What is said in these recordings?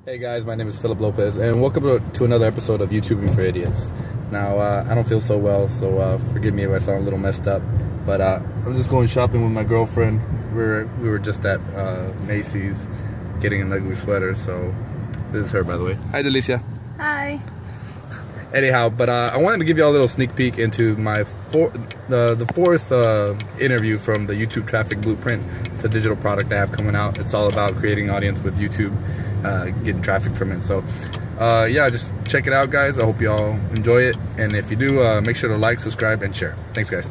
Hey guys, my name is Philip Lopez, and welcome to another episode of YouTubing for Idiots. Now, I don't feel so well, so forgive me if I sound a little messed up, but I'm just going shopping with my girlfriend. We were just at Macy's getting an ugly sweater, so this is her, by the way. Hi, Delicia. Hi. Anyhow, but I wanted to give you all a little sneak peek into my the fourth interview from the YouTube Traffic Blueprint. It's a digital product I have coming out. It's all about creating an audience with YouTube, getting traffic from it. So, yeah, just check it out, guys. I hope you all enjoy it. And if you do, make sure to like, subscribe, and share. Thanks, guys.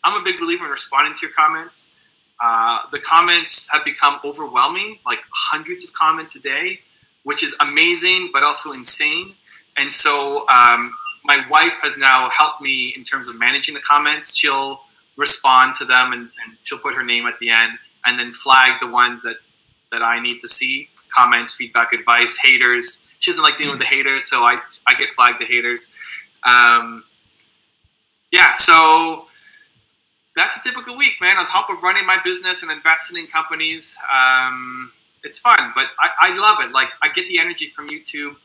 I'm a big believer in responding to your comments. The comments have become overwhelming, like hundreds of comments a day, which is amazing, but also insane. And so my wife has now helped me in terms of managing the comments. She'll respond to them and she'll put her name at the end and then flag the ones that I need to see. Comments, feedback, advice, haters. She doesn't like dealing with the haters, so I get flagged the haters. Yeah, so that's a typical week, man. On top of running my business and investing in companies, it's fun, but I love it. Like, I get the energy from YouTube.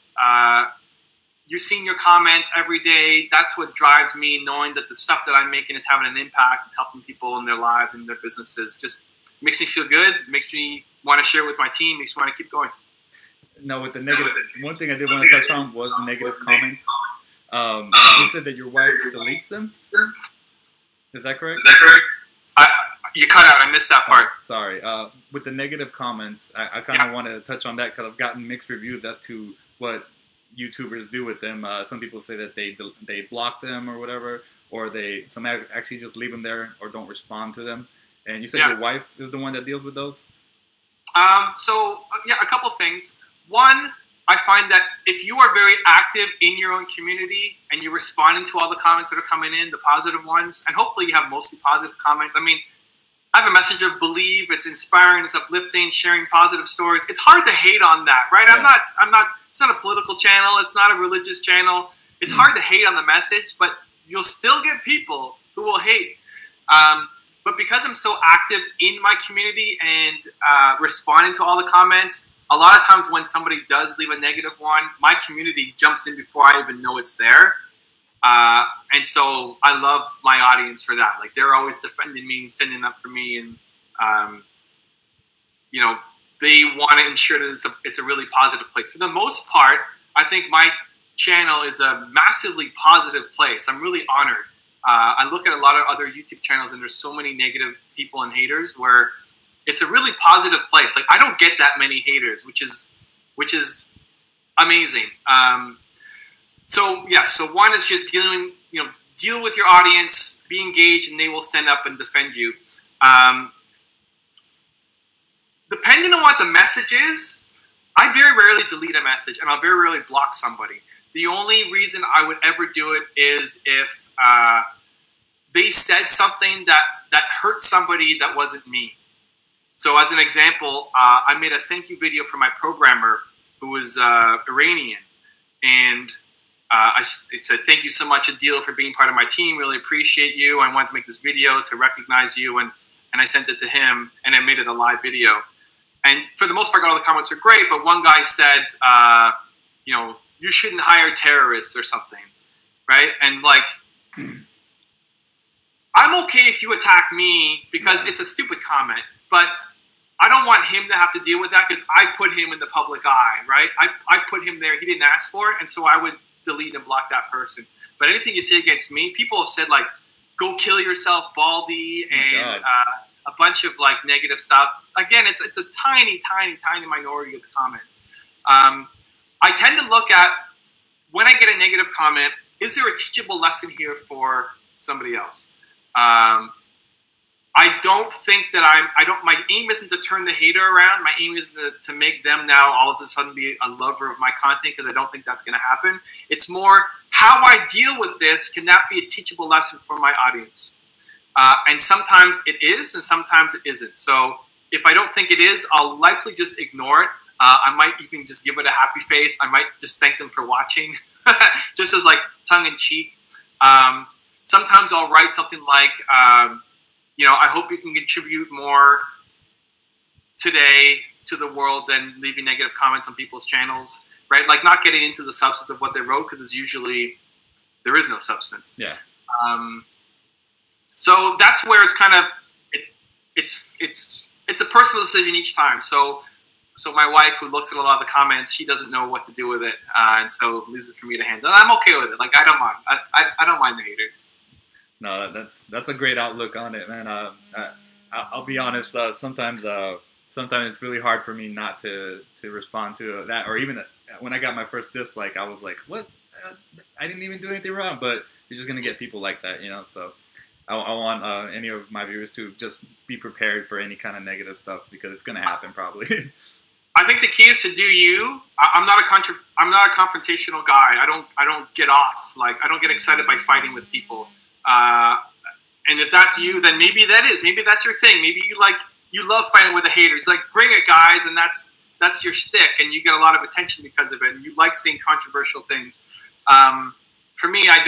You're seeing your comments every day. That's what drives me, knowing that the stuff that I'm making is having an impact. It's helping people in their lives and their businesses. Just makes me feel good. Makes me want to share with my team. Makes me want to keep going. No, with the negative, one thing I did want to touch on was the negative comments. You said that your wife deletes them. Is that correct? You cut out. I missed that part. Oh, sorry. With the negative comments, I kind of want to touch on that because I've gotten mixed reviews as to what YouTubers do with them. Some people say that they block them or whatever, or some actually just leave them there or don't respond to them. And you said your wife is the one that deals with those? Yeah, a couple things. One, I find that if you are very active in your own community and you're responding to all the comments that are coming in, the positive ones, and hopefully you have mostly positive comments. I mean, I have a message of believe. It's inspiring. It's uplifting. Sharing positive stories. It's hard to hate on that, right? Yeah. I'm not. It's not a political channel. It's not a religious channel. It's hard to hate on the message, but you'll still get people who will hate. But because I'm so active in my community and responding to all the comments, a lot of times when somebody does leave a negative one, my community jumps in before I even know it's there. And so I love my audience for that. Like, they're always defending me, standing up for me, and you know, they want to ensure that it's a really positive place. For the most part, I think my channel is a massively positive place. I'm really honored. I look at a lot of other YouTube channels, and there's so many negative people and haters where it's a really positive place. Like, I don't get that many haters, which is amazing. So yeah, so one is just deal with your audience, be engaged, and they will stand up and defend you. Depending on what the message is, I very rarely delete a message, and I'll very rarely block somebody. The only reason I would ever do it is if they said something that hurt somebody that wasn't me. So as an example, I made a thank you video for my programmer who was Iranian, and I said, thank you so much, Adil, for being part of my team. Really appreciate you. I wanted to make this video to recognize you, and I sent it to him, and I made it a live video. And for the most part, all the comments were great, but one guy said, you shouldn't hire terrorists or something, right? And like, I'm okay if you attack me because it's a stupid comment, but I don't want him to have to deal with that because I put him in the public eye, right? I put him there. He didn't ask for it, and so I would delete and block that person. But anything you say against me, people have said, like, go kill yourself, Baldy, and a bunch of like negative stuff. Again, it's a tiny minority of the comments. I tend to look at, when I get a negative comment, is there a teachable lesson here for somebody else? I don't think that my aim isn't to turn the hater around. My aim is to make them now all of a sudden be a lover of my content, because I don't think that's going to happen. It's more how I deal with this. Can that be a teachable lesson for my audience? And sometimes it is, and sometimes it isn't. So if I don't think it is, I'll likely just ignore it. I might even just give it a happy face. I might just thank them for watching, just as like tongue-in-cheek. Sometimes I'll write something like, I hope you can contribute more today to the world than leaving negative comments on people's channels, right? Like not getting into the substance of what they wrote because it's usually there is no substance. Yeah. So that's where it's kind of it's a personal decision each time. So my wife, who looks at a lot of the comments, she doesn't know what to do with it, and so leaves it for me to handle. And I'm okay with it. Like I don't mind. I don't mind the haters. No, that's a great outlook on it, man. I'll be honest. Sometimes it's really hard for me not to respond to that, or even when I got my first dislike, I was like, "What? I didn't even do anything wrong." But you're just gonna get people like that, you know. So I want any of my viewers to just be prepared for any kind of negative stuff because it's gonna happen probably. I think the key is to do you. I'm not a confrontational guy. I don't get off. Like I don't get excited by fighting with people. And if that's you, then maybe that's your thing. Maybe you love fighting with the haters. Like bring it, guys, and that's your stick, and you get a lot of attention because of it. And you like seeing controversial things. For me, I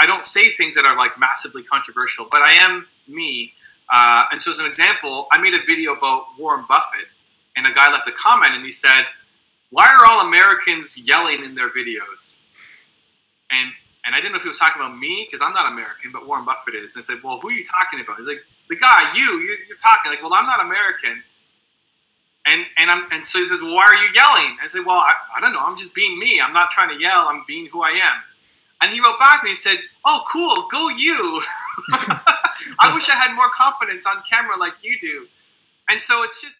don't say things that are like massively controversial, but I am me. And so as an example, I made a video about Warren Buffett. And a guy left a comment and he said, "Why are all Americans yelling in their videos?" And I didn't know if he was talking about me because I'm not American, but Warren Buffett is. And I said, "Well, who are you talking about?" He's like, "The guy, you're talking." Like, "Well, I'm not American." And so he says, "Well, why are you yelling?" I said, "Well, I don't know. I'm just being me. I'm not trying to yell. I'm being who I am." And he wrote back and he said, "Oh, cool. Go you." I wish I had more confidence on camera like you do. And so it's just.